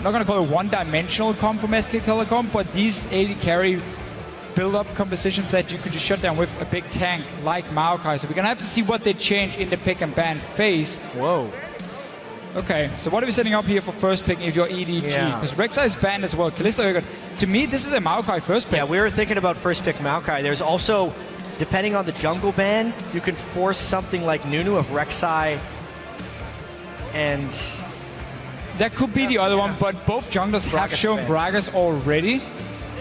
I'm not going to call it one-dimensional comp from SK Telecom, but these AD carry build-up compositions that you could just shut down with a big tank like Maokai. So we're going to have to see what they change in the pick and ban phase. Whoa. Okay, so what are we setting up here for first pick if you're EDG? Because Rek'Sai is banned as well. Kalista Urgot. To me, this is a Maokai first pick. Yeah, we were thinking about first pick Maokai. There's also, depending on the jungle ban, you can force something like Nunu of Rek'Sai and... That could be the other one, but both junglers have shown Gragas already.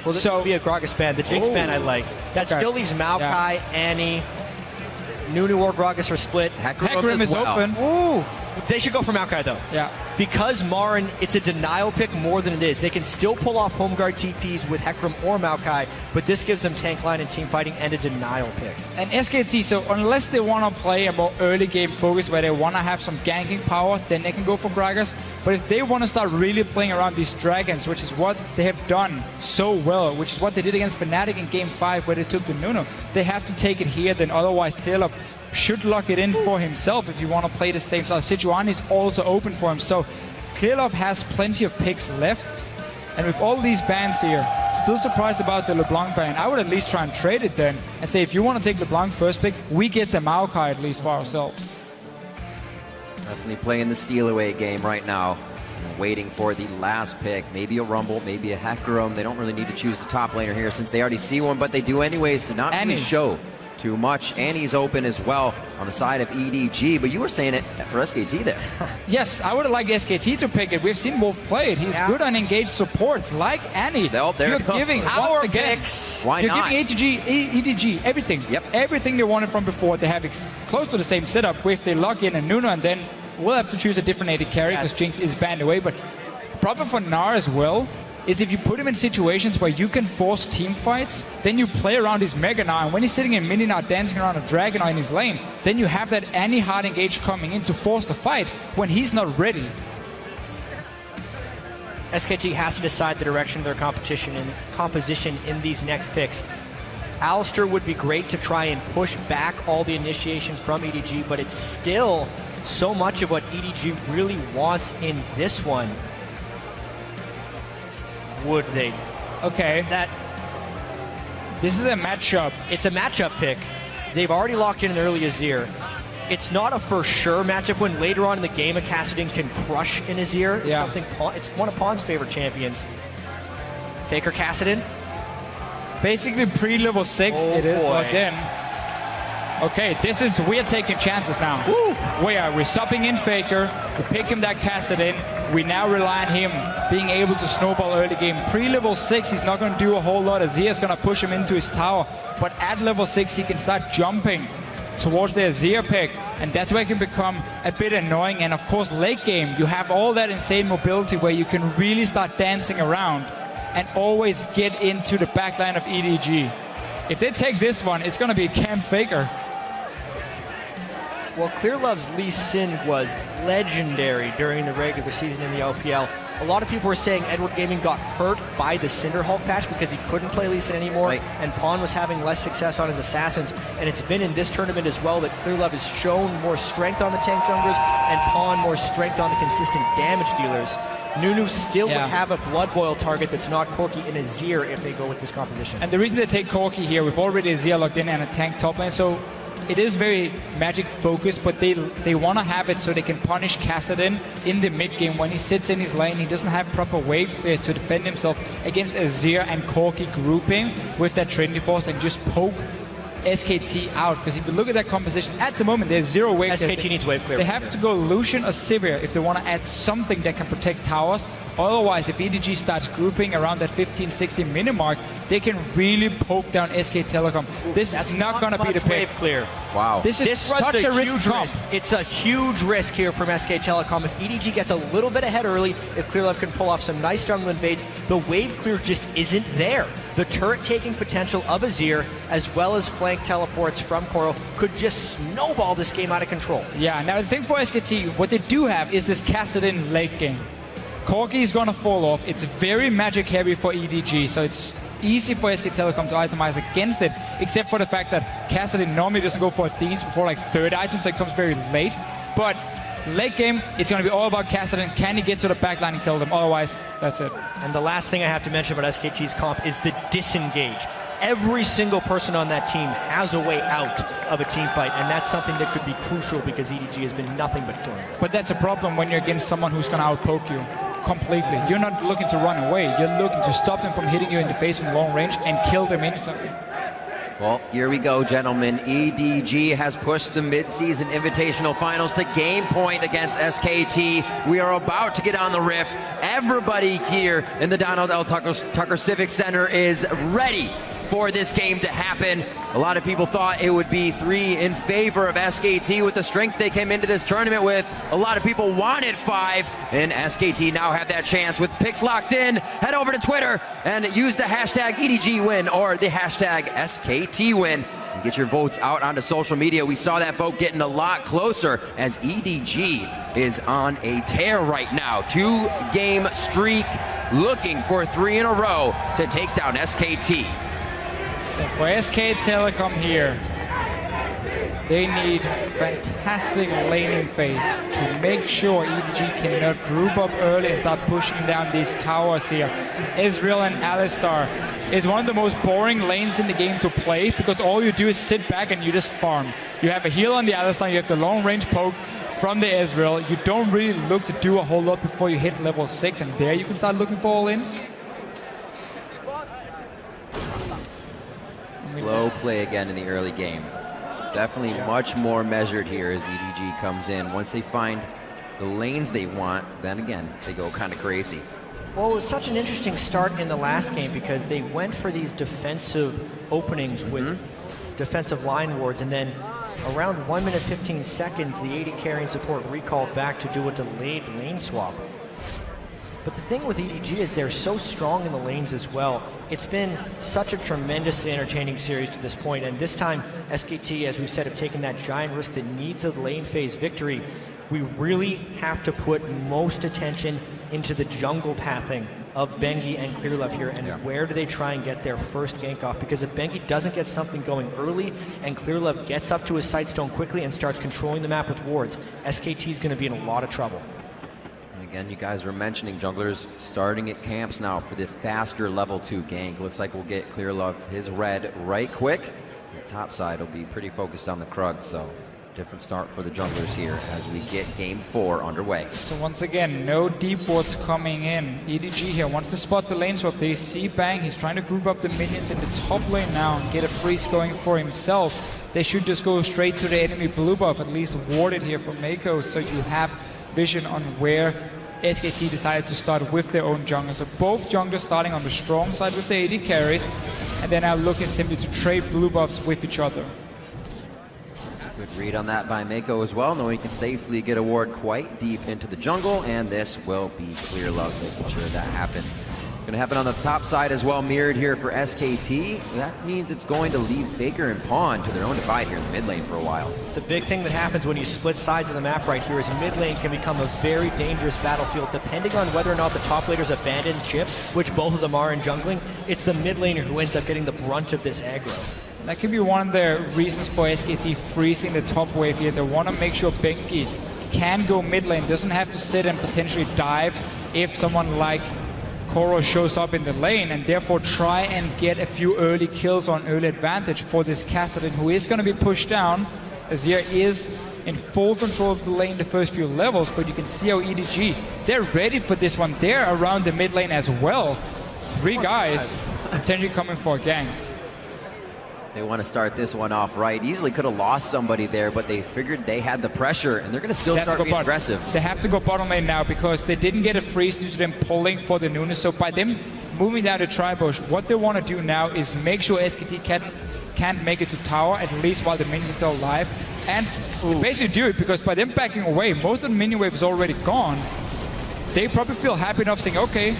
Well, this would be a Gragas ban. The Jinx ban I like. That still leaves Maokai, Annie, Nunu or Gragas are split. Hecarim is open. Ooh. They should go for Maokai though. Yeah. Because Marin, it's a denial pick more than it is. They can still pull off home guard TPs with Hecarim or Maokai, but this gives them tank line and team fighting and a denial pick. And SKT, so unless they want to play a more early game focus where they want to have some ganking power, then they can go for Gragas. But if they want to start really playing around these dragons, which is what they have done so well, which is what they did against Fnatic in Game 5 where they took the Nunu, they have to take it here, then otherwise Telecom should lock it in for himself if you want to play the same style. Sejuani is also open for him, so Clearlove has plenty of picks left. And with all these bans here, still surprised about the LeBlanc ban. I would at least try and trade it then and say, if you want to take LeBlanc first pick, we get the Maokai at least for ourselves. Definitely playing the steal away game right now. Waiting for the last pick. Maybe a Rumble, maybe a Hecarim. They don't really need to choose the top laner here since they already see one, but they do anyways to not really show too much. Annie's open as well on the side of EDG, but you were saying it for SKT there. Yes, I would like SKT to pick it. We've seen Wolf play it. He's good on engaged supports like Annie. You're giving power again, picks. Why not? You're giving EDG everything. Yep. Everything they wanted from before. They have close to the same setup with they lock in a Nunu, and then we'll have to choose a different AD carry because Jinx is banned away. But problem for Gnar as well is if you put him in situations where you can force team fights, then you play around his Mega Gnar, and when he's sitting in mini Gnar dancing around a Dragon in his lane, then you have that Annie hard engage coming in to force the fight when he's not ready. SKT has to decide the direction of their composition in these next picks. Alistar would be great to try and push back all the initiation from EDG, but it's still so much of what EDG really wants in this one. Would they? Okay. This is a matchup. It's a matchup pick. They've already locked in an early Azir. It's not a for sure matchup when later on in the game a Kassadin can crush an Azir. Yeah. It's one of Pawn's favorite champions. Faker Kassadin. Basically pre-level 6, it is locked in. Okay, we're taking chances now. Woo. We're subbing in Faker, we pick him that Kassadin, we now rely on him being able to snowball early game. Pre-level 6, he's not going to do a whole lot. Azir is going to push him into his tower, but at level 6, he can start jumping towards the Azir pick, and that's where it can become a bit annoying. And of course, late game, you have all that insane mobility where you can really start dancing around and always get into the backline of EDG. If they take this one, it's going to be a Camp Faker. Well, Clearlove's Lee Sin was legendary during the regular season in the LPL. A lot of people were saying Edward Gaming got hurt by the Cinderhulk patch because he couldn't play Lee Sin anymore, and Pawn was having less success on his assassins. And it's been in this tournament as well that Clearlove has shown more strength on the tank junglers and Pawn more strength on the consistent damage dealers. Nunu still would have a Blood Boil target that's not Corki and Azir if they go with this composition. And the reason they take Corki here, we've already Azir locked in and a tank top lane, so it is very magic focused, but they want to have it so they can punish Kassadin in the mid game. When he sits in his lane, he doesn't have proper wave to defend himself against Azir and Corki grouping with that Trinity Force and just poke SKT out. Because if you look at that composition, at the moment there's zero wave. SKT needs wave clear. They have to go Lucian or Sivir if they want to add something that can protect towers. Otherwise, if EDG starts grouping around that 15-16 minute mark, they can really poke down SK Telecom. This is not going to be the pick. Wave clear. Wow. This is such a risk. It's a huge risk here from SK Telecom. If EDG gets a little bit ahead early, if Clearlove can pull off some nice jungle invades, the wave clear just isn't there. The turret taking potential of Azir, as well as flank teleports from Koro, could just snowball this game out of control. Yeah, now the thing for SKT, what they do have is this Kassadin late game. Corki is going to fall off. It's very magic heavy for EDG, so it's easy for SK Telecom to itemize against it, except for the fact that Kassadin normally doesn't go for Athenes before like third item, so it comes very late. But Late game, it's going to be all about Kassadin. Can he get to the backline and kill them? Otherwise, that's it. And the last thing I have to mention about SKT's comp is the disengage. Every single person on that team has a way out of a team fight, and that's something that could be crucial because EDG has been nothing but killing. But that's a problem when you're against someone who's going to outpoke you completely. You're not looking to run away. You're looking to stop them from hitting you in the face in long range and kill them instantly. Well, here we go, gentlemen. EDG has pushed the mid-season Invitational Finals to game point against SKT. We are about to get on the Rift. Everybody here in the Donald L. Tucker Civic Center is ready for this game to happen. A lot of people thought it would be 3 in favor of SKT with the strength they came into this tournament with. A lot of people wanted 5, and SKT now have that chance with picks locked in. Head over to Twitter and use the hashtag EDGWin or the hashtag SKTWin and get your votes out onto social media. We saw that vote getting a lot closer as EDG is on a tear right now. 2-game streak, looking for 3 in a row to take down SKT. So for SK Telecom here, they need fantastic laning phase to make sure EDG cannot group up early and start pushing down these towers here. Israel and Alistar is one of the most boring lanes in the game to play because all you do is sit back and you just farm. You have a heal on the Alistar, you have the long range poke from the Israel. You don't really look to do a whole lot before you hit level 6, and there you can start looking for all-ins. Slow play again in the early game. Definitely much more measured here as EDG comes in. Once they find the lanes they want, then again, they go kind of crazy. Well, it was such an interesting start in the last game because they went for these defensive openings with defensive line wards, and then around 1 minute 15 seconds, the AD carrying support recalled back to do a delayed lane swap. But the thing with EDG is they're so strong in the lanes as well. It's been such a tremendously entertaining series to this point, and this time SKT, as we've said, have taken that giant risk that needs a lane phase victory. We really have to put most attention into the jungle pathing of Bengi and Clearlove here, and where do they try and get their first gank off? Because if Bengi doesn't get something going early and Clearlove gets up to his sightstone quickly and starts controlling the map with wards, SKT is going to be in a lot of trouble. Again, you guys were mentioning junglers starting at camps now for the faster level 2 gank. Looks like we'll get Clearlove his red right quick. The top side will be pretty focused on the Krug, so different start for the junglers here as we get game 4 underway. So once again, no deep wards coming in. EDG here wants to spot the lane swap. They see Bang. He's trying to group up the minions in the top lane now and get a freeze going for himself. They should just go straight to the enemy blue buff, at least warded here from Mako, so you have vision on where SKT decided to start with their own jungle. So both junglers starting on the strong side with the AD carries, and then now looking simply to trade blue buffs with each other. Good read on that by Mako as well, knowing he can safely get a ward quite deep into the jungle, and this will be Clearlove making sure that happens. Going to happen on the top side as well, mirrored here for SKT. That means it's going to leave Faker and Pawn to their own divide here in the mid lane for a while. The big thing that happens when you split sides of the map right here is mid lane can become a very dangerous battlefield depending on whether or not the top laners abandon ship, which both of them are in jungling. It's the mid laner who ends up getting the brunt of this aggro. That could be one of the reasons for SKT freezing the top wave here. They want to make sure Bengi can go mid lane, doesn't have to sit and potentially dive if someone like Koro shows up in the lane, and therefore try and get a few early kills on early advantage for this Kassadin, who is going to be pushed down. Azir is in full control of the lane the first few levels, but you can see how EDG, they're ready for this one. They're around the mid lane as well. 3 guys potentially coming for a gank. They want to start this one off right. Easily could have lost somebody there, but they figured they had the pressure, and they're going to still start being aggressive. They have to go bottom lane now because they didn't get a freeze due to them pulling for the Nunes. So by them moving down to Tribush, what they want to do now is make sure SKT can't make it to tower, at least while the minions are still alive. And basically do it because by them backing away, most of the minion wave is already gone. They probably feel happy enough saying, okay,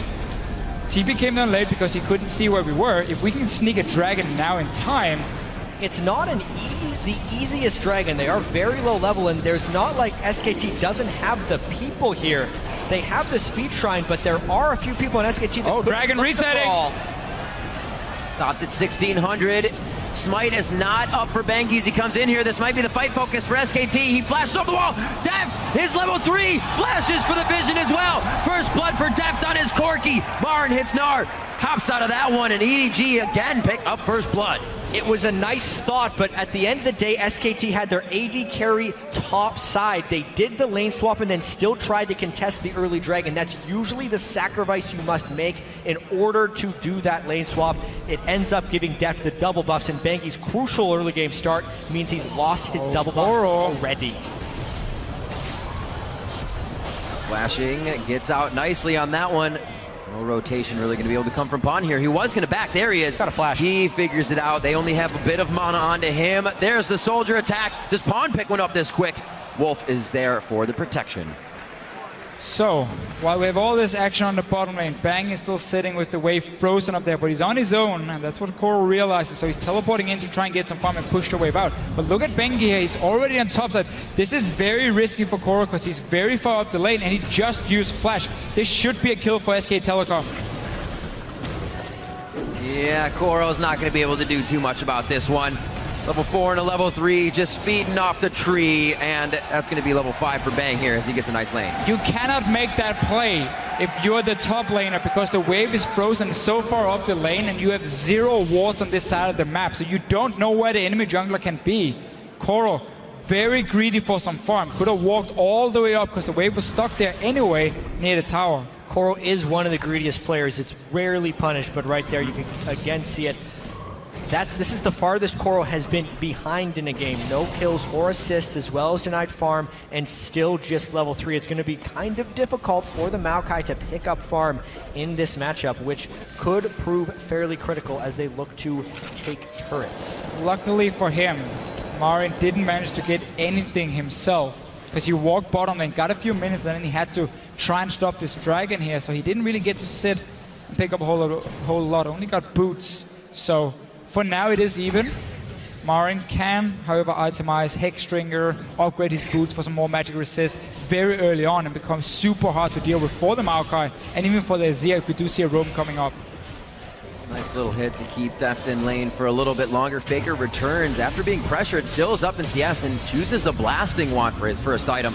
TP came down late because he couldn't see where we were. If we can sneak a dragon now in time... It's not the easiest dragon. They are very low level, and there's not like SKT doesn't have the people here. They have the speed shrine, but there are a few people in SKT that dragon resetting! Stopped at 1600. Smite is not up for Bengies. He comes in here. This might be the fight focus for SKT. He flashes off the wall. Deft is level 3. Flashes for the vision as well. First blood for Deft on his Corki. Barn hits Nard. Hops out of that one, and EDG again pick up first blood. It was a nice thought, but at the end of the day, SKT had their AD carry top side. They did the lane swap and then still tried to contest the early dragon. That's usually the sacrifice you must make in order to do that lane swap. It ends up giving Deft the double buffs, and Bengi's crucial early game start means he's lost his double buff already. Flashing gets out nicely on that one. No rotation really going to be able to come from Pawn here. He was going to back. There he is. Got a flash. He figures it out. They only have a bit of mana onto him. There's the soldier attack. Does Pawn pick one up this quick? Wolf is there for the protection. So, while we have all this action on the bottom lane, Bang is still sitting with the wave frozen up there, but he's on his own, and that's what Koro realizes. So he's teleporting in to try and get some farm and push the wave out. But look at Bengi here, he's already on top side. This is very risky for Koro because he's very far up the lane, and he just used Flash. This should be a kill for SK Telecom. Yeah, Koro's not going to be able to do too much about this one. Level 4 and a level 3 just feeding off the tree, and that's going to be level 5 for Bang here as he gets a nice lane. You cannot make that play if you're the top laner because the wave is frozen so far up the lane and you have 0 wards on this side of the map, so you don't know where the enemy jungler can be. Koro, very greedy for some farm. Could have walked all the way up because the wave was stuck there anyway near the tower. Koro is one of the greediest players. It's rarely punished, but right there you can again see it. This is the farthest Koro has been behind in a game. No kills or assists, as well as denied farm, and still just level 3. It's going to be kind of difficult for the Maokai to pick up farm in this matchup, which could prove fairly critical as they look to take turrets. Luckily for him, Marin didn't manage to get anything himself because he walked bottom lane, got a few minutes, and then he had to try and stop this dragon here, so he didn't really get to sit and pick up a whole lot. Only got boots, so for now it is even. Marin can, however, itemize Hexstringer, upgrade his boots for some more magic resist very early on and become super hard to deal with for the Maokai and even for the Azir if we do see a roam coming up. Nice little hit to keep Deft in lane for a little bit longer. Faker returns after being pressured, still is up in CS and chooses a blasting wand for his first item.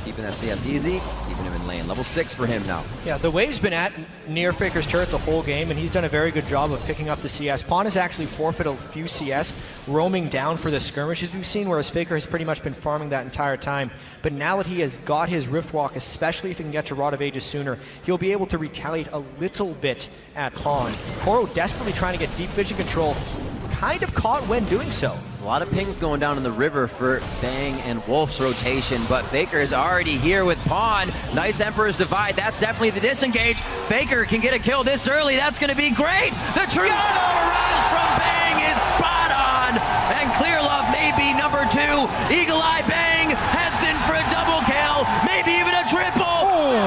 Keeping that CS easy, keeping him in lane. Level 6 for him now. Yeah, the wave's been at near Faker's turret the whole game, and he's done a very good job of picking up the CS. Pawn has actually forfeited a few CS, roaming down for the skirmishes we've seen, whereas Faker has pretty much been farming that entire time. But now that he has got his Rift Walk, especially if he can get to Rod of Ages sooner, he'll be able to retaliate a little bit at Pawn. Koro desperately trying to get deep vision control, kind of caught when doing so. A lot of pings going down in the river for Bang and Wolf's rotation, but Faker is already here with Pawn. Nice Emperor's Divide. That's definitely the disengage. Faker can get a kill this early. That's going to be great. The true soul rise from Bang is spot on. And Clear Love may be number 2. Eagle Eye Bang heads in for a double kill, maybe even a triple.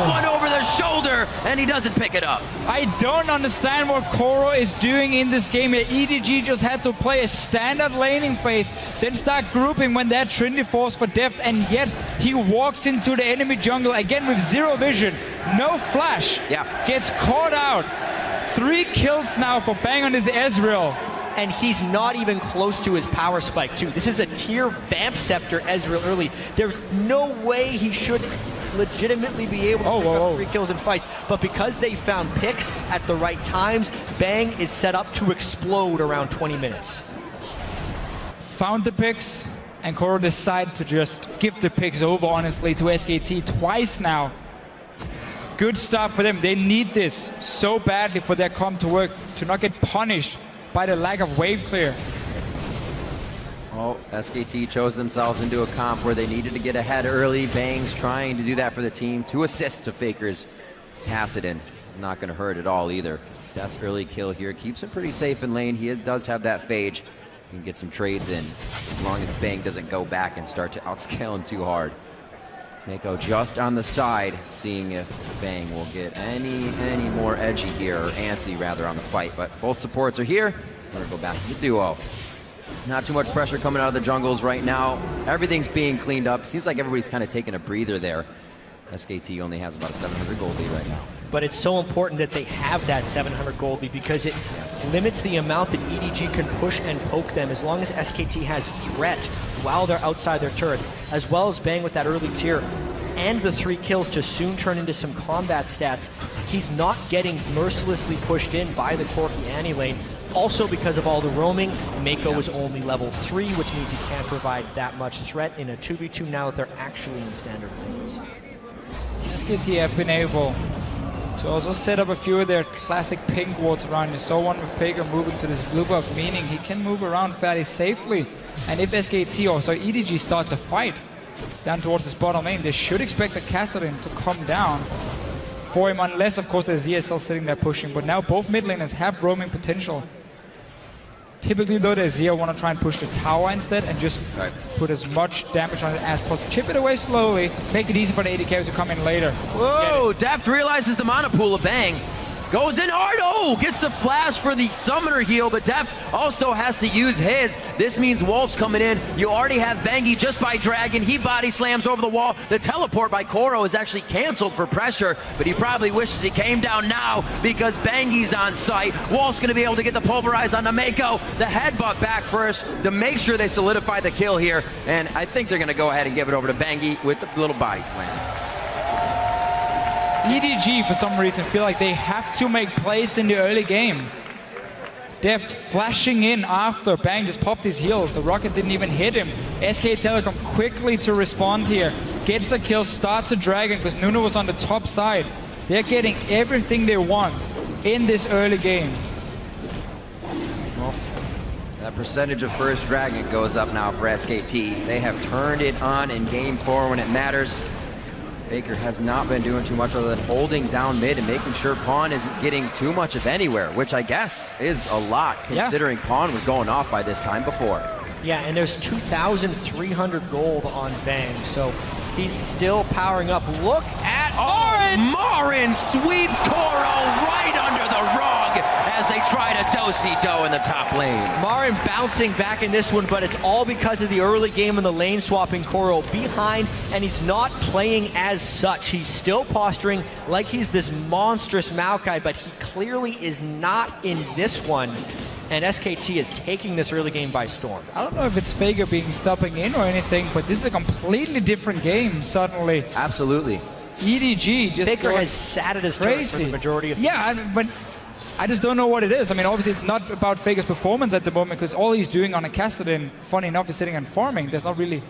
One over the shoulder, and he doesn't pick it up. I don't understand what Koro is doing in this game here. EDG just had to play a standard laning phase, then start grouping when they're Trinity Force for Deft, and yet he walks into the enemy jungle again with 0 vision, no flash. Yeah. Gets caught out. 3 kills now for Bang on his Ezreal. And he's not even close to his power spike, too. This is a tier Vamp Scepter Ezreal early. There's no way he should legitimately be able to pick up 3 kills in fights. But because they found picks at the right times, Bang is set up to explode around 20 minutes. Found the picks, and Koro decided to just give the picks over, honestly, to SKT twice now. Good stuff for them. They need this so badly for their comp to work, to not get punished by the lack of wave clear. Well, SKT chose themselves into a comp where they needed to get ahead early. Bang's trying to do that for the team. 2 assists to Faker's Kassadin. Not going to hurt at all either. Death's early kill here keeps him pretty safe in lane. He does have that phage. He can get some trades in as long as Bang doesn't go back and start to outscale him too hard. Mako just on the side, seeing if Bang will get any more edgy here, or antsy rather, on the fight. But both supports are here. We're going to go back to the duo. Not too much pressure coming out of the jungles right now. Everything's being cleaned up. Seems like everybody's kind of taking a breather there. SKT only has about a 700 gold lead right now. But it's so important that they have that 700 gold lead because it limits the amount that EDG can push and poke them as long as SKT has threat while they're outside their turrets, as well as Bang with that early tier and the 3 kills to soon turn into some combat stats. He's not getting mercilessly pushed in by the Corki Annie lane. Also because of all the roaming, Mako is only level 3, which means he can't provide that much threat in a 2v2 now that they're actually in standard lanes. SKT have been able to also set up a few of their classic pink wards around. You saw one with Faker moving to this blue buff, meaning he can move around fairly safely. And if SKT or EDG starts a fight down towards his bottom lane, they should expect the Kassadin to come down for him, unless of course the Zia is still sitting there pushing. But now both mid laners have roaming potential. Typically though, the Zia want to try and push the tower instead and just put as much damage on it as possible. Chip it away slowly, make it easy for the AD carry to come in later. Whoa, Deft realizes the mana pool of Bang. Goes in hard, oh, gets the flash for the summoner heal, but Deft also has to use his. This means Wolf's coming in. You already have Bangi just by Dragon. He body slams over the wall. The teleport by Koro is actually canceled for pressure, but he probably wishes he came down now because Bangi's on site. Wolf's gonna be able to get the pulverize on the Mako. The headbutt back first to make sure they solidify the kill here, and I think they're gonna go ahead and give it over to Bangi with the little body slam. EDG, for some reason, feel like they have to make plays in the early game. Deft flashing in after Bang just popped his heals. The rocket didn't even hit him. SK Telecom quickly to respond here. Gets a kill, starts a dragon because Nuno was on the top side. They're getting everything they want in this early game. Well, that percentage of first dragon goes up now for SKT. They have turned it on in game 4 when it matters. Faker has not been doing too much other than holding down mid and making sure Pawn isn't getting too much of anywhere, which I guess is a lot considering Pawn was going off by this time before. Yeah, and there's 2,300 gold on Bang, so he's still powering up. Look at Marin! Marin sweeps Koro right under the rug as they try to do-si-do in the top lane. Marin bouncing back in this one, but it's all because of the early game and the lane swapping. Koro behind, and he's not playing as such. He's still posturing like he's this monstrous Maokai, but he clearly is not in this one. And SKT is taking this early game by storm. I don't know if it's Faker being subbing in or anything, but this is a completely different game suddenly. Absolutely. EDG just Faker has sat at his turret for the majority of but I just don't know what it is. I mean, obviously it's not about Faker's performance at the moment because all he's doing on a Kassadin, funny enough, is sitting and farming. There's not really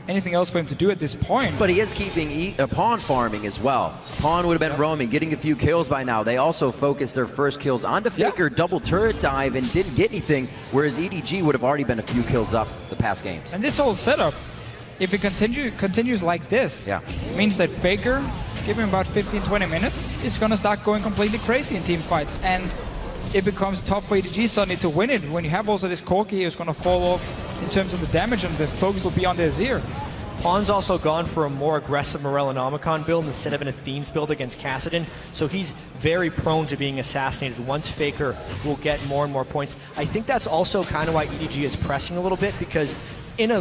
anything else for him to do at this point. But he is keeping Pawn farming as well. Pawn would have been roaming, getting a few kills by now. They also focused their first kills onto Faker, double turret dive, and didn't get anything, whereas EDG would have already been a few kills up the past games. And this whole setup, if it continues like this, means that Faker, give him about 15-20 minutes, is going to start going completely crazy in team fights. And it becomes tough for EDG suddenly to win it when you have also this Corki who's going to fall off in terms of the damage, and the focus will be on the Azir. Pawn's also gone for a more aggressive Morellonomicon build instead of an Athene's build against Kassadin, so he's very prone to being assassinated. Once Faker will get more and more points. I think that's also kind of why EDG is pressing a little bit, because in a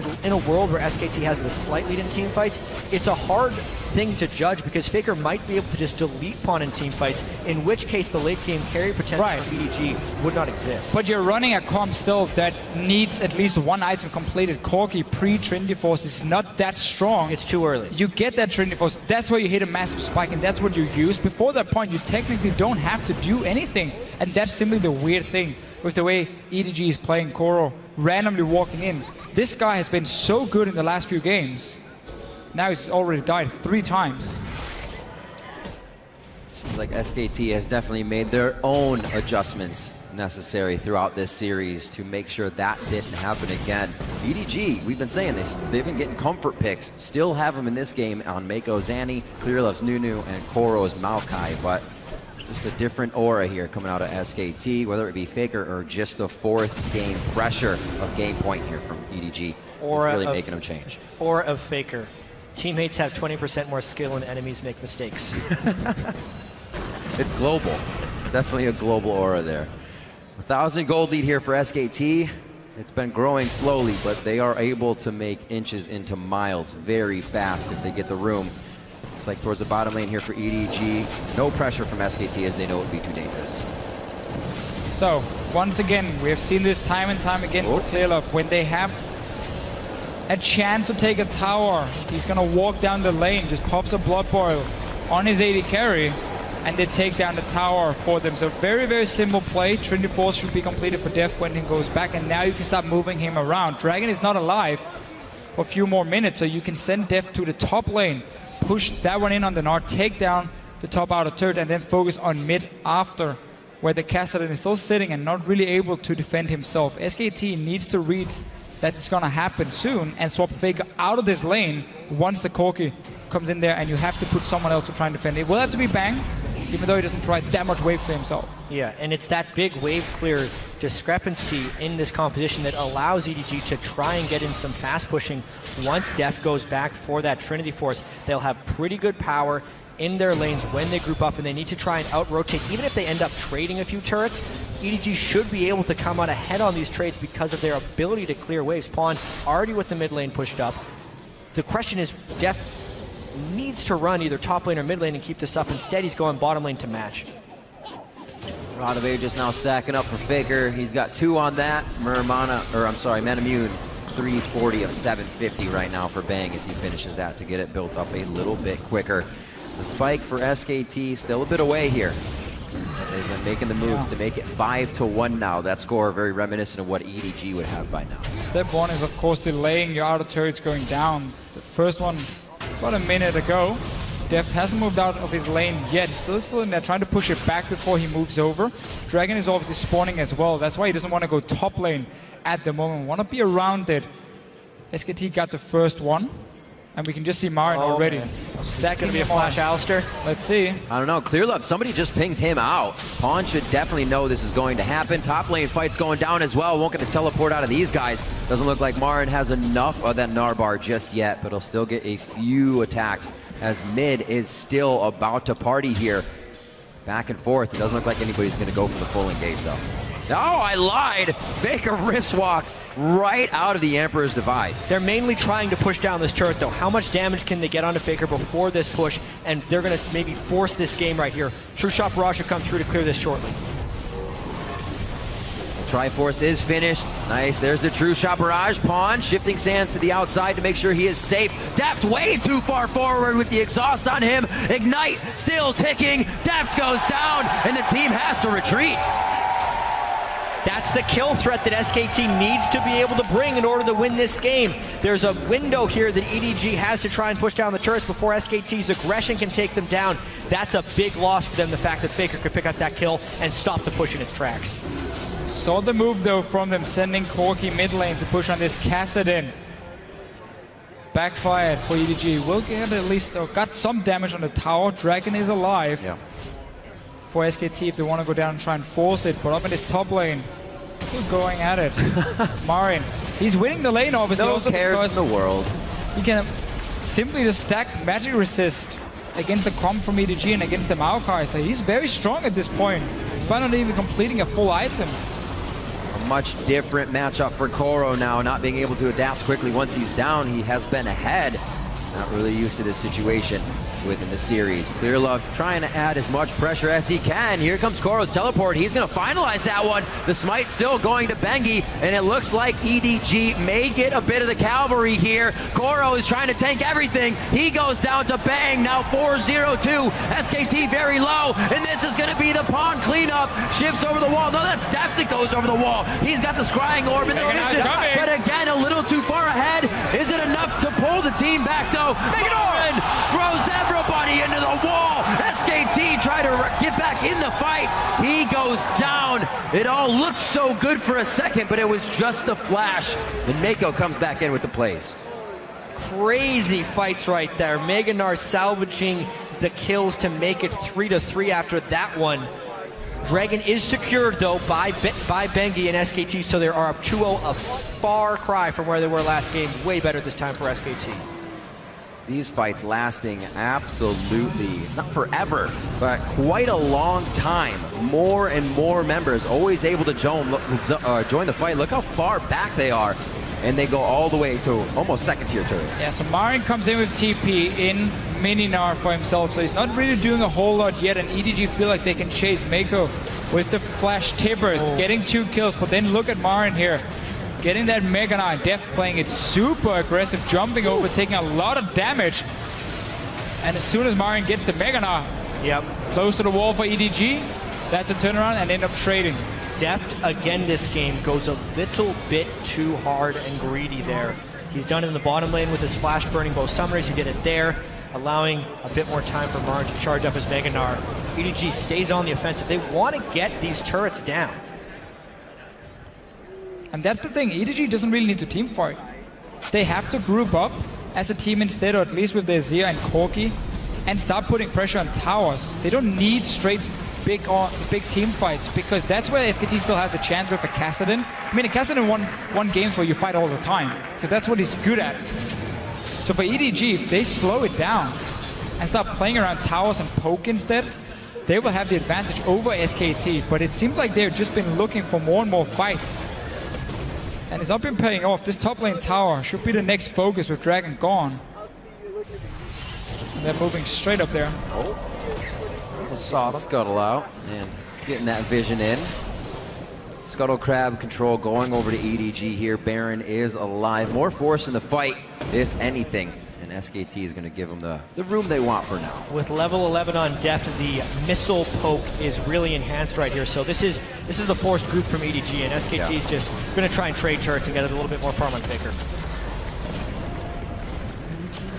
world where SKT has the slight lead in team fights, it's a hard thing to judge because Faker might be able to just delete Pawn in team fights, in which case the late game carry potential for EDG would not exist. But you're running a comp still that needs at least one item completed. Corki pre-Trinity Force is not that strong. It's too early. You get that Trinity Force, that's where you hit a massive spike, and that's what you use. Before that point, you technically don't have to do anything, and that's simply the weird thing with the way EDG is playing Koro, randomly walking in. This guy has been so good in the last few games. Now he's already died 3 times. Seems like SKT has definitely made their own adjustments necessary throughout this series to make sure that didn't happen again. EDG, we've been saying this, they've been getting comfort picks. Still have them in this game on Mako Zanny, Clearlove's Nunu, and Koro's Maokai, but just a different aura here coming out of SKT, whether it be Faker or just the 4th game pressure of game point here from EDG. Aura really making them change. Aura of Faker. Teammates have 20% more skill and enemies make mistakes. It's global. Definitely a global aura there. 1,000 gold lead here for SKT. It's been growing slowly, but they are able to make inches into miles very fast if they get the room. Looks like towards the bottom lane here for EDG. No pressure from SKT as they know it would be too dangerous. So, once again, we have seen this time and time again with Clearlove. When they have a chance to take a tower, he's going to walk down the lane, just pops a Blood Boil on his AD carry, and they take down the tower for them. So very, very simple play. Trinity Force should be completed for Deft when he goes back, and now you can start moving him around. Dragon is not alive for a few more minutes, so you can send Deft to the top lane, push that one in on the Nard, take down the top outer turret, and then focus on mid after, where the Kassadin is still sitting and not really able to defend himself. SKT needs to read that it's going to happen soon and swap Faker out of this lane once the Corki comes in there, and you have to put someone else to try and defend. It will have to be Bang, even though he doesn't provide that much wave for himself. Yeah, and it's that big wave clear discrepancy in this composition that allows EDG to try and get in some fast pushing. Once Deft goes back for that Trinity Force, they'll have pretty good power in their lanes when they group up, and they need to try and out-rotate. Even if they end up trading a few turrets, EDG should be able to come out ahead on these trades because of their ability to clear waves. Pawn already with the mid lane pushed up. The question is, Deft needs to run either top lane or mid lane and keep this up. Instead, he's going bottom lane to match. Rod of Ages now stacking up for Faker. He's got 2 on that. Manamune, 340 of 750 right now for Bang as he finishes that to get it built up a little bit quicker. The spike for SKT still a bit away here. They've been making the moves to make it 5-1 now. That score very reminiscent of what EDG would have by now. Step 1 is, of course, delaying your outer turrets going down. The first one about a minute ago. Deft hasn't moved out of his lane yet. He's still in there trying to push it back before he moves over. Dragon is obviously spawning as well. That's why he doesn't want to go top lane at the moment. Want to be around it. SKT got the first one. And we can just see Marin already. Man. Stacking to be a flash Alistair. Let's see. I don't know. Clearlove, somebody just pinged him out. Pawn should definitely know this is going to happen. Top lane fight's going down as well. Won't get a teleport out of these guys. Doesn't look like Marin has enough of that Narbar just yet, but he'll still get a few attacks as mid is still about to party here. Back and forth. It doesn't look like anybody's going to go for the full engage, though. Oh, I lied. Faker wrist walks right out of the Emperor's device. They're mainly trying to push down this turret, though. How much damage can they get onto Faker before this push? And they're going to maybe force this game right here. True Shot Barrage should come through to clear this shortly. Triforce is finished. Nice. There's the True Shot Barrage. Pawn shifting sands to the outside to make sure he is safe. Deft way too far forward with the exhaust on him. Ignite still ticking. Deft goes down, and the team has to retreat. That's the kill threat that SKT needs to be able to bring in order to win this game. There's a window here that EDG has to try and push down the turrets before SKT's aggression can take them down. That's a big loss for them, the fact that Faker could pick up that kill and stop the push in its tracks. Saw the move, though, from them sending Corki mid lane to push on this Kassadin. Backfired for EDG. Will get at least, got some damage on the tower. Dragon is alive. Yeah. For SKT if they want to go down and try and force it, but up in this top lane, still going at it. Marin, he's winning the lane obviously. No also cares because in the world. he can simply just stack magic resist against the comp from EDG and against the Maokai, so he's very strong at this point, despite not even completing a full item. A much different matchup for Koro now, not being able to adapt quickly once he's down. He has been ahead. Not really used to this situation within the series. Clearlove trying to add as much pressure as he can. Here comes Koro's teleport. He's going to finalize that one. The smite still going to Bengi, and it looks like EDG may get a bit of the cavalry here. Koro is trying to tank everything. He goes down to Bang, now 4-0-2. SKT very low, and this is going to be the pawn cleanup. Shifts over the wall. No, that's Deft that goes over the wall. He's got the scrying orb in the distance, but again, a little too far ahead. Is it enough to pull the team back, though? Marin throws everybody into the wall. SKT try to get back in the fight. He goes down. It all looked so good for a second, but it was just the flash. And Mako comes back in with the plays. Crazy fights right there. Meganar salvaging the kills to make it 3-3 after that one. Dragon is secured, though, by Bengi and SKT, so they are up 2-0, a far cry from where they were last game. Way better this time for SKT. These fights lasting absolutely, not forever, but quite a long time. More and more members always able to join the fight. Look how far back they are. And they go all the way to almost second tier turret. Yeah, so Marin comes in with TP in Mininar for himself, so he's not really doing a whole lot yet, and EDG feel like they can chase Mako with the flash tippers, getting 2 kills, but then look at Marin here, getting that Mega Knight, Def playing it super aggressive, jumping over, taking a lot of damage, and as soon as Marin gets the Mega Knight, close to the wall for EDG, that's a turnaround and end up trading. Deft, again, this game goes a little bit too hard and greedy there. He's done it in the bottom lane with his flash burning both summoners. He did it there, allowing a bit more time for Marin to charge up his Mega Gnar. EDG stays on the offensive. They want to get these turrets down. And that's the thing, EDG doesn't really need to team fight. They have to group up as a team instead, or at least with their Zia and Corki, and start putting pressure on towers. They don't need straight big team fights, because that's where SKT still has a chance with a Kassadin. I mean, a Kassadin won games where you fight all the time, because that's what he's good at. So for EDG, if they slow it down and start playing around towers and poke instead, they will have the advantage over SKT. But it seems like they've just been looking for more and more fights, and it's not been paying off. This top lane tower should be the next focus with Dragon gone. And they're moving straight up there. Scuttle out and getting that vision in. Scuttle Crab control going over to EDG here. Baron is alive. More force in the fight, if anything. And SKT is going to give them the room they want for now. With level 11 on Deft, the missile poke is really enhanced right here. So this is the forced group from EDG, and SKT is just going to try and trade turrets and get a little bit more farm on Faker.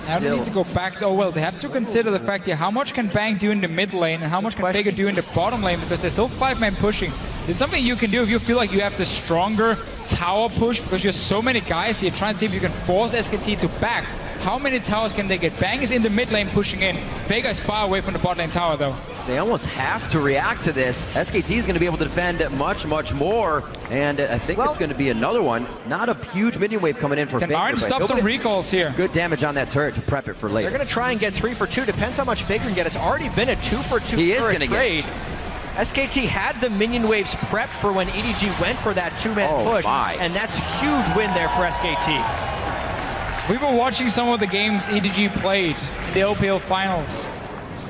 Now they need to go back. Oh well, they have to consider the fact here, how much can Bang do in the mid lane and how much can Faker do in the bottom lane, because there's still 5-man pushing. There's something you can do if you feel like you have the stronger tower push, because you have so many guys here. Try and see if you can force SKT to back. How many towers can they get? Bang is in the mid lane pushing in. Faker is far away from the bot lane tower though. They almost have to react to this. SKT is going to be able to defend much, much more. And I think it's going to be another one. Not a huge minion wave coming in for Faker. Can stop some recalls here. Good damage on that turret to prep it for later. They're going to try and get 3 for 2. Depends how much Faker can get. It's already been a 2 for 2 trade. SKT had the minion waves prepped for when EDG went for that 2-man push. And that's a huge win there for SKT. We were watching some of the games EDG played in the OPL finals.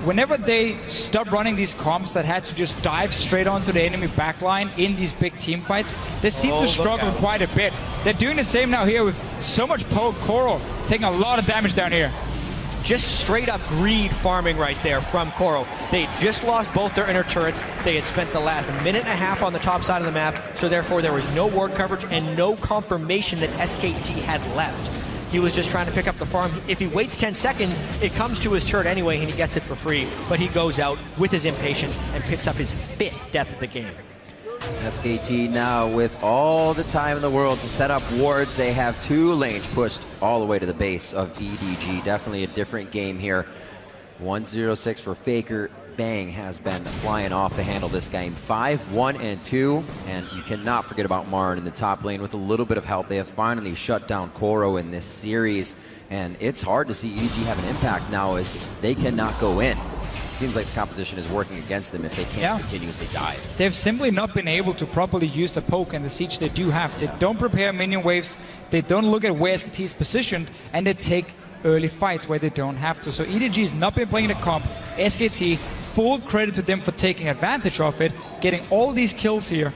Whenever they stopped running these comps that had to just dive straight onto the enemy backline in these big team fights, they seem to struggle quite a bit. They're doing the same now here with so much poke. Koro taking a lot of damage down here. Just straight up greed farming right there from Koro. They just lost both their inner turrets. They had spent the last minute and a half on the top side of the map, so therefore there was no ward coverage and no confirmation that SKT had left. He was just trying to pick up the farm. If he waits 10 seconds, it comes to his turret anyway and he gets it for free. But he goes out with his impatience and picks up his 5th death of the game. SKT now with all the time in the world to set up wards. They have 2 lanes pushed all the way to the base of EDG. Definitely a different game here. 1-0-6 for Faker. Bang has been flying off to handle this game. 5-1-2, and you cannot forget about Marin in the top lane. With a little bit of help, they have finally shut down Koro in this series, and it's hard to see EDG have an impact now as they cannot go in. It seems like the composition is working against them if they can't continuously dive. They've simply not been able to properly use the poke and the siege they do have. They don't prepare minion waves, they don't look at where SKT is positioned, and they take early fights where they don't have to. So EDG has not been playing the comp. SKT, full credit to them for taking advantage of it, getting all these kills here.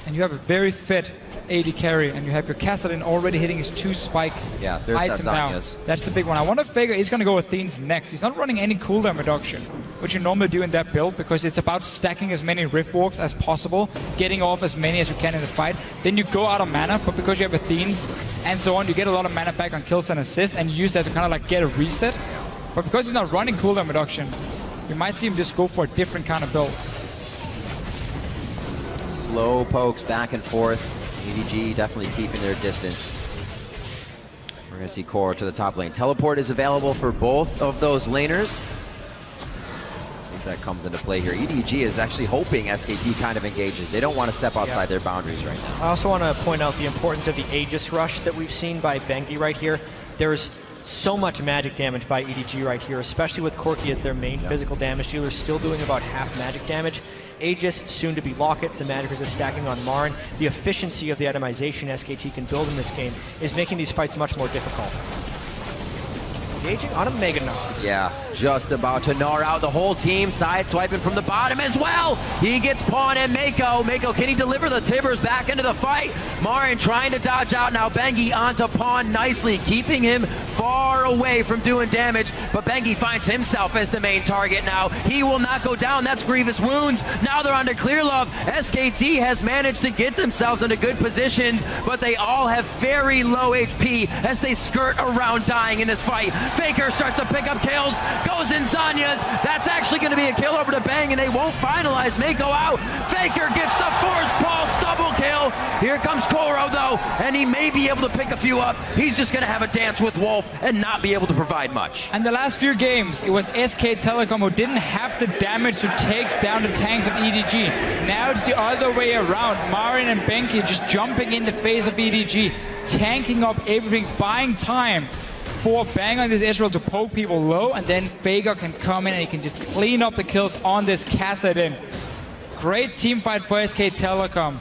And you have a very fit AD carry, and you have your Kassadin already hitting his 2 spike item now. That's the big one. I wonder if Faker is going to go with Athene's next. He's not running any cooldown reduction, which you normally do in that build, because it's about stacking as many Rift Walks as possible, getting off as many as you can in the fight. Then you go out of mana, but because you have Athene's and so on, you get a lot of mana back on kills and assists, and use that to kind of like get a reset. But because he's not running cooldown reduction, you might see him just go for a different kind of build. Slow pokes back and forth. EDG definitely keeping their distance. We're going to see Koro to the top lane. Teleport is available for both of those laners. See if that comes into play here. EDG is actually hoping SKT kind of engages. They don't want to step outside their boundaries right now. I also want to point out the importance of the Aegis rush that we've seen by Bengi right here. There's so much magic damage by EDG right here, especially with Corki as their main physical damage dealer, still doing about half magic damage. Aegis, soon to be Locket, the magic resist stacking on Marin. The efficiency of the itemization SKT can build in this game is making these fights much more difficult. engaging on a Mega Gnar. Yeah, just about to gnar out the whole team, side swiping from the bottom as well. He gets Pawn and Mako. Mako, can he deliver the Tibbers back into the fight? Marin trying to dodge out now. Bengi onto Pawn nicely, keeping him far away from doing damage, but Bengi finds himself as the main target now. He will not go down. That's grievous wounds. Now they're under Clear Love. SKT has managed to get themselves in a good position, but they all have very low HP as they skirt around dying in this fight. Faker starts to pick up kills, goes in Zanya's. That's actually going to be a kill over to Bang, and they won't finalize Mako out. Faker gets the force pulse double kill. Here comes Koro though, and he may be able to pick a few up. He's just going to have a dance with Wolf and not be able to provide much. And the last few games, it was SK Telecom who didn't have the damage to take down the tanks of EDG. Now it's the other way around. Marin and Benki just jumping in the face of EDG, tanking up everything, buying time for Bang on this Israel to poke people low, and then Faker can come in and he can just clean up the kills on this Kassadin. Great team fight for SK Telecom.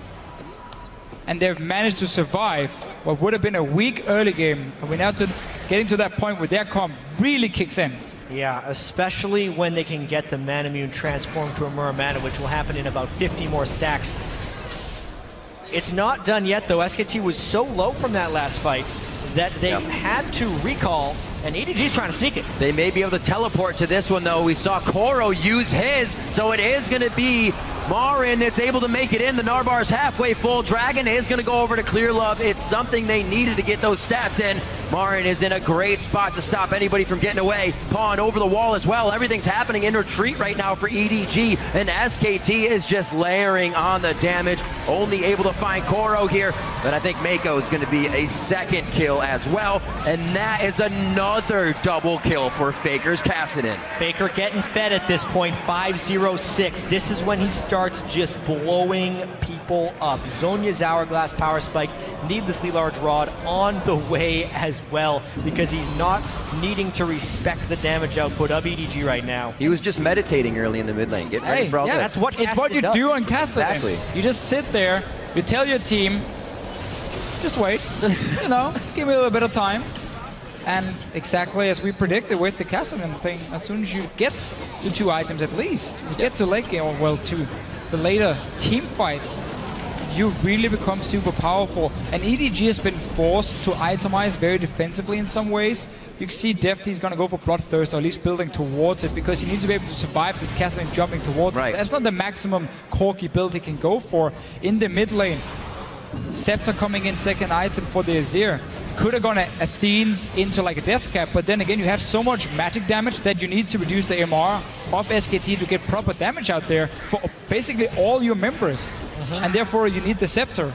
And they've managed to survive what would have been a weak early game. And we're now getting to that point where their comp really kicks in. Yeah, especially when they can get the Manamune transformed to a Muramana, which will happen in about 50 more stacks. It's not done yet, though. SKT was so low from that last fight that they had to recall, and EDG's trying to sneak it. They may be able to teleport to this one, though. We saw Koro use his, so it is going to be Marin that's able to make it in. The Narbar's halfway full. Dragon is going to go over to Clear Love. It's something they needed to get those stats in. Marin is in a great spot to stop anybody from getting away. Pawn over the wall as well. Everything's happening in retreat right now for EDG, and SKT is just layering on the damage. Only able to find Koro here, but I think Mako is going to be a second kill as well, and that is another double kill for Faker's Kassadin. Faker getting fed at this point, 5-0-6. This is when he starts just blowing people up. Zonya's Hourglass Power Spike, needlessly large rod on the way as well, because he's not needing to respect the damage output of EDG right now. He was just meditating early in the mid lane, getting ready for all this. That's what it's what you do on Kassadin. Exactly. You just sit there, you tell your team, just wait, you know, give me a little bit of time. And exactly as we predicted with the Kassadin thing, as soon as you get to 2 items at least, you get to late game, or well, to the later team fights, you really become super powerful. And EDG has been forced to itemize very defensively in some ways. You can see Defty's going to go for Bloodthirst, or at least building towards it, because he needs to be able to survive this Kassadin jumping towards it. That's not the maximum Corki build he can go for in the mid lane. Scepter coming in second item for the Azir. Could have gone Athene's into like a death cap, but then again you have so much magic damage that you need to reduce the MR of SKT to get proper damage out there for basically all your members. And therefore you need the Scepter.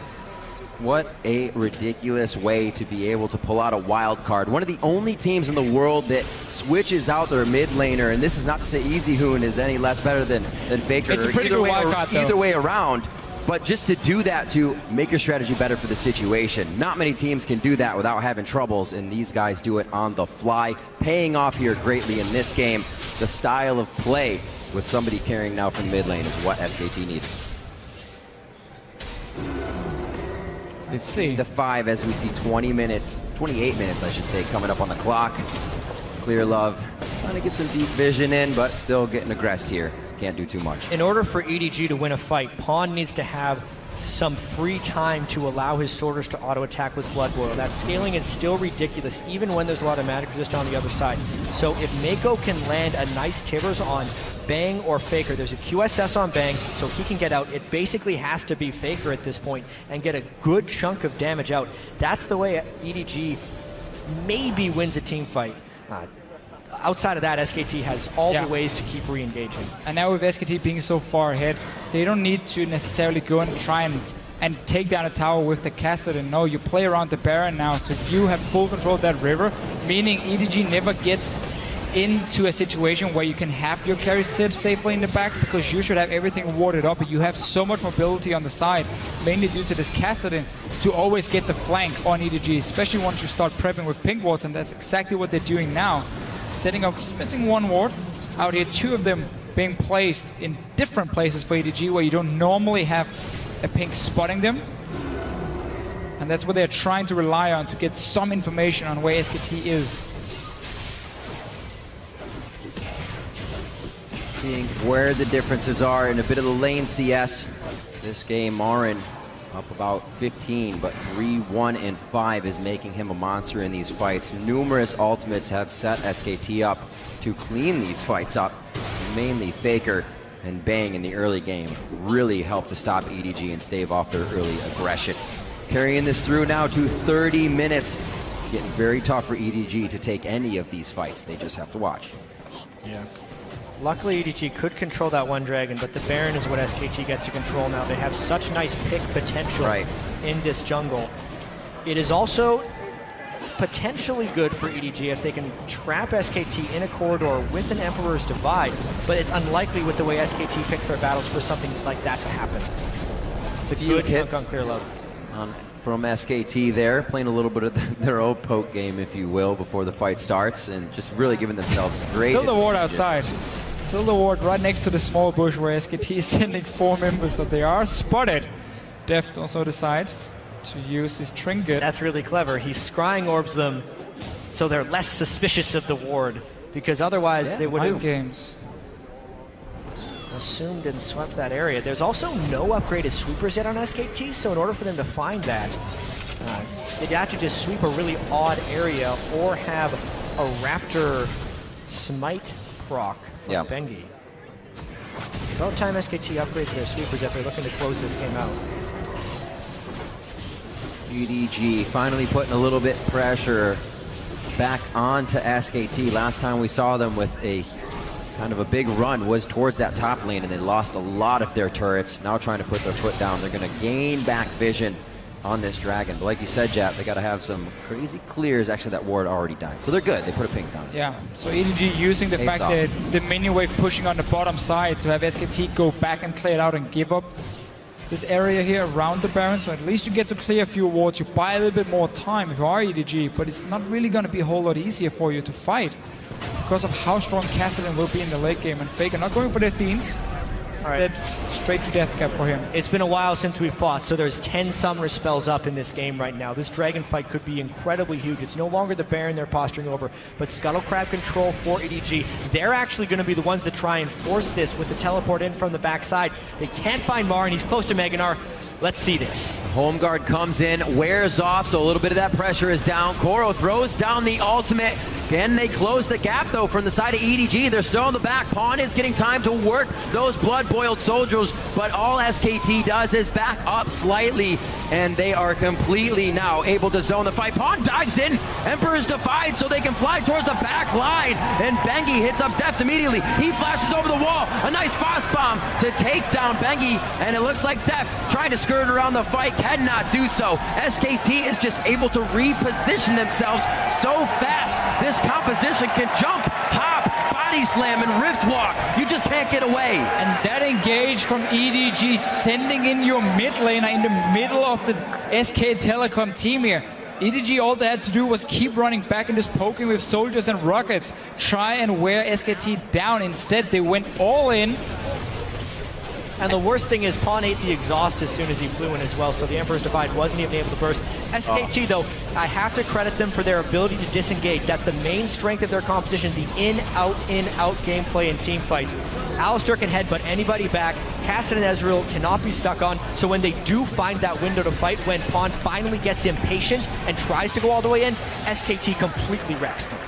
What a ridiculous way to be able to pull out a wild card. One of the only teams in the world that switches out their mid laner, and this is not to say EasyHoon is any less better than Faker. It's a pretty good wild card, either way around. But just to do that, to make your strategy better for the situation. Not many teams can do that without having troubles, and these guys do it on the fly. Paying off here greatly in this game. The style of play with somebody carrying now from mid lane is what SKT needs. Let's see. The 5 as we see 28 minutes I should say, coming up on the clock. Clear Love trying to get some deep vision in, but still getting aggressed here. Can't do too much. In order for EDG to win a fight, Pawn needs to have some free time to allow his sorters to auto-attack with Blood Boil. That scaling is still ridiculous, even when there's a lot of magic resist on the other side. So if Mako can land a nice Tibbers on Bang or Faker, there's a QSS on Bang, so he can get out. It basically has to be Faker at this point and get a good chunk of damage out. That's the way EDG maybe wins a team fight. Outside of that, SKT has all the ways to keep re-engaging. And now with SKT being so far ahead, they don't need to necessarily go and try and take down a tower with the Kassadin. No, you play around the Baron now, so you have full control of that river, meaning EDG never gets into a situation where you can have your carry sit safely in the back, because you should have everything warded up, but you have so much mobility on the side, mainly due to this Kassadin, to always get the flank on EDG, especially once you start prepping with pink wards, and that's exactly what they're doing now. Setting up, just missing 1 ward out here, 2 of them being placed in different places for EDG where you don't normally have a pink spotting them. And that's what they're trying to rely on to get some information on where SKT is. seeing where the differences are in a bit of the lane CS. This game, Marin up about 15, but 3-1 and 5 is making him a monster in these fights. Numerous ultimates have set SKT up to clean these fights up. Mainly Faker and Bang in the early game really helped to stop EDG and stave off their early aggression. Carrying this through now to 30 minutes. Getting very tough for EDG to take any of these fights. They just have to watch. Yeah. Luckily, EDG could control that one dragon, but the Baron is what SKT gets to control now. They have such nice pick potential in this jungle. It is also potentially good for EDG if they can trap SKT in a corridor with an Emperor's Divide, but it's unlikely with the way SKT picks their battles for something like that to happen. It's a good hit on clear low. From SKT there, playing a little bit of their own poke game, if you will, before the fight starts, and just really giving themselves great. Still the ward outside. Still the ward right next to the small bush where SKT is sending 4 members, so they are spotted. Deft also decides to use his trinket. That's really clever. He scrying orbs them so they're less suspicious of the ward, because otherwise they would have games. Assumed and swept that area. There's also no upgraded sweepers yet on SKT, so in order for them to find that, they'd have to just sweep a really odd area or have a Raptor smite proc from Bengi. About time SKT upgrades their sweepers if they're looking to close this game out. EDG finally putting a little bit pressure back onto SKT. Last time we saw them with a kind of a big run was towards that top lane, and they lost a lot of their turrets. Now trying to put their foot down. They're going to gain back vision on this dragon. But like you said, Jap, they got to have some crazy clears. Actually, that ward already died. So they're good. They put a ping down. Yeah, so EDG using the fact that the minion wave pushing on the bottom side to have SKT go back and clear it out and give up this area here around the Baron. So at least you get to clear a few wards. You buy a little bit more time if you are EDG, but it's not really going to be a whole lot easier for you to fight because of how strong Kassadin will be in the late game. And Faker not going for the Themes. Instead, straight to death cap for him. It's been a while since we've fought, so there's 10 Summoner spells up in this game right now. This dragon fight could be incredibly huge. It's no longer the Baron they're posturing over, but Scuttle Crab control for EDG. They're actually going to be the ones that try and force this with the teleport in from the backside. They can't find Marin. He's close to Meganar. Let's see this. Home guard comes in, wears off, so a little bit of that pressure is down. Koro throws down the ultimate. Can they close the gap, though, from the side of EDG? They're still in the back. Pawn is getting time to work those blood-boiled soldiers, but all SKT does is back up slightly, and they are completely now able to zone the fight. Pawn dives in. Emperor's Divide so they can fly towards the back line, and Bengi hits up Deft immediately. He flashes over the wall. A nice fast bomb to take down Bengi, and it looks like Deft trying to skirt around the fight, cannot do so. SKT is just able to reposition themselves so fast. This composition can jump, hop, body slam, and rift walk. You just can't get away. And that engage from EDG, sending in your mid laner in the middle of the SK Telecom team here. EDG, all they had to do was keep running back and just poking with soldiers and rockets, try and wear SKT down. Instead, they went all in. And the worst thing is Pawn ate the exhaust as soon as he flew in as well, so the Emperor's Divide wasn't even able to burst. SKT, though, I have to credit them for their ability to disengage. That's the main strength of their composition, the in-out gameplay in team fights. Alistar can headbutt anybody back. Kassadin and Ezreal cannot be stuck on, so when they do find that window to fight, when Pawn finally gets impatient and tries to go all the way in, SKT completely wrecks them.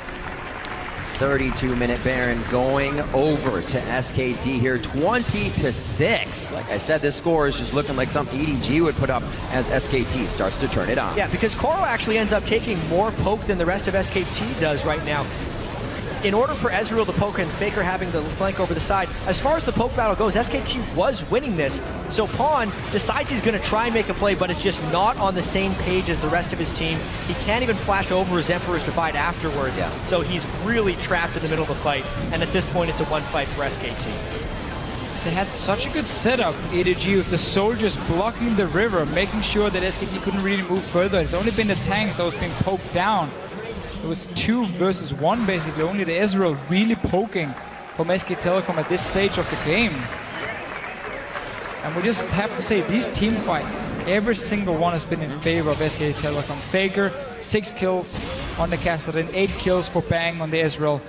32-minute Baron going over to SKT here, 20-6. Like I said, this score is just looking like something EDG would put up as SKT starts to turn it on. Yeah, because Koro actually ends up taking more poke than the rest of SKT does right now. In order for Ezreal to poke and Faker having the flank over the side, as far as the poke battle goes, SKT was winning this. So Pawn decides he's going to try and make a play, but it's just not on the same page as the rest of his team. He can't even flash over his Emperor's Divide afterwards. Yeah. So he's really trapped in the middle of the fight. And at this point, it's a one fight for SKT. They had such a good setup, EDG, with the soldiers blocking the river, making sure that SKT couldn't really move further. It's only been the tanks that was being poked down. It was 2 versus 1, basically. Only the Ezreal really poking from SK Telecom at this stage of the game. And we just have to say, these team fights, every single one has been in favor of SK Telecom. Faker, 6 kills on the Kassadin, 8 kills for Bang on the Ezreal.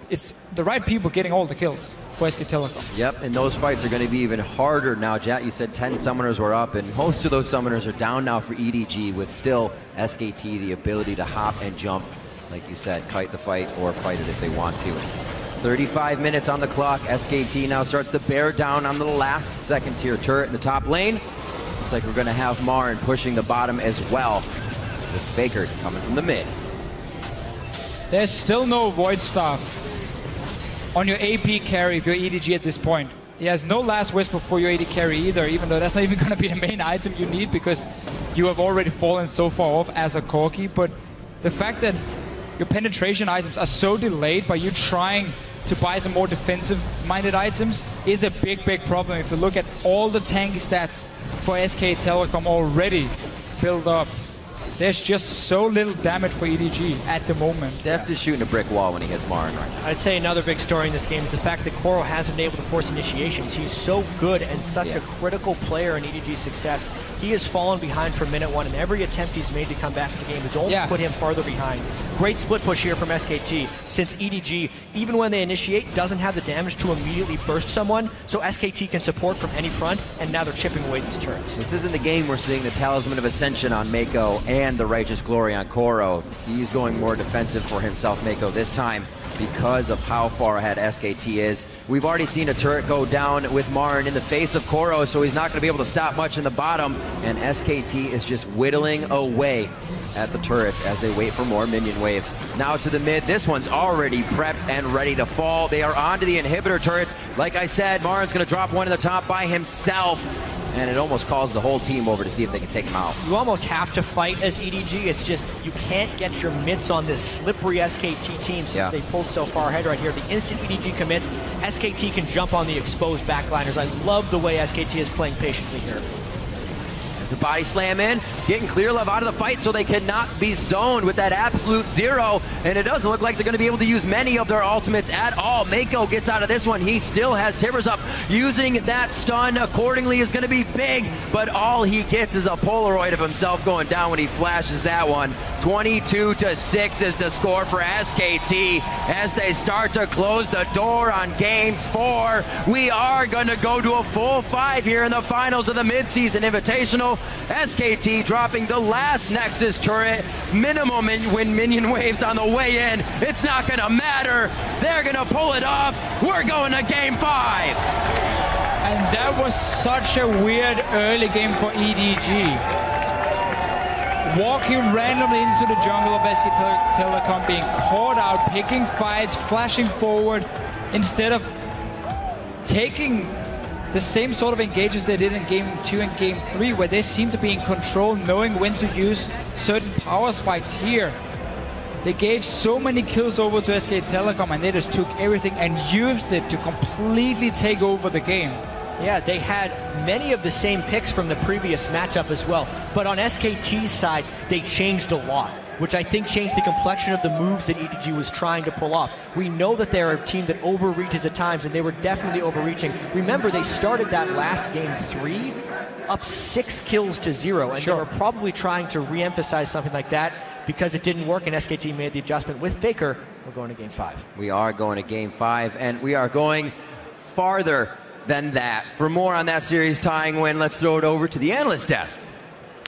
It's the right people getting all the kills. for SK Telecom. Yep, and those fights are going to be even harder now. Jat, you said 10 summoners were up, and most of those summoners are down now for EDG, with still SKT the ability to hop and jump, like you said, kite the fight or fight it if they want to. 35 minutes on the clock. SKT now starts to bear down on the last second tier turret in the top lane. Looks like we're going to have Marin pushing the bottom as well, with Faker coming from the mid. There's still no Void Staff on your AP carry if you're EDG at this point. He has no Last Whisper for your AD carry either, even though that's not even going to be the main item you need because you have already fallen so far off as a Corki. But the fact that your penetration items are so delayed by you trying to buy some more defensive-minded items is a big, big problem. If you look at all the tanky stats for SK Telecom already built up, there's just so little damage for EDG at the moment. Deft is shooting a brick wall when he hits Marin right now. I'd say another big story in this game is the fact that Koro hasn't been able to force initiations. He's so good and such a critical player in EDG's success. He has fallen behind from minute one, and every attempt he's made to come back to the game has only put him farther behind. Great split push here from SKT, since EDG, even when they initiate, doesn't have the damage to immediately burst someone, so SKT can support from any front, and now they're chipping away these turrets. This isn't the game we're seeing the Talisman of Ascension on Mako and the Righteous Glory on Koro. He's going more defensive for himself, Mako, this time, because of how far ahead SKT is. We've already seen a turret go down with Marin in the face of Koro, so he's not going to be able to stop much in the bottom, and SKT is just whittling away at the turrets as they wait for more minion waves. Now to the mid. This one's already prepped and ready to fall. They are onto the inhibitor turrets. Like I said, Marin's going to drop one in the top by himself, and it almost calls the whole team over to see if they can take him out. You almost have to fight as EDG. It's just you can't get your mitts on this slippery SKT team, so they pulled so far ahead right here. The instant EDG commits, SKT can jump on the exposed backliners. I love the way SKT is playing patiently here. There's a body slam in, getting Clear Love out of the fight so they cannot be zoned with that absolute zero, and it doesn't look like they're going to be able to use many of their ultimates at all. Mako gets out of this one. He still has Tibbers up. Using that stun accordingly is going to be big, but all he gets is a Polaroid of himself going down when he flashes that one. 22-6 is the score for SKT as they start to close the door on Game 4. We are going to go to a full 5 here in the finals of the mid-season Invitational. SKT dropping the last Nexus turret. Minimum when minion waves on the way in. It's not going to matter. They're going to pull it off. We're going to Game 5. And that was such a weird early game for EDG. Walking randomly into the jungle of SK Telecom, being caught out, picking fights, flashing forward, instead of taking the same sort of engages they did in Game 2 and Game 3, where they seem to be in control, knowing when to use certain power spikes here. They gave so many kills over to SK Telecom, and they just took everything and used it to completely take over the game. Yeah, they had many of the same picks from the previous matchup as well. But on SKT's side, they changed a lot, which I think changed the complexion of the moves that EDG was trying to pull off. We know that they're a team that overreaches at times, and they were definitely overreaching. Remember, they started that last Game 3 up 6 kills to 0, and they were probably trying to re-emphasize something like that because it didn't work, and SKT made the adjustment. With Faker, we're going to Game 5. We are going to Game 5, and we are going farther than that. For more on that series tying win, let's throw it over to the analyst desk.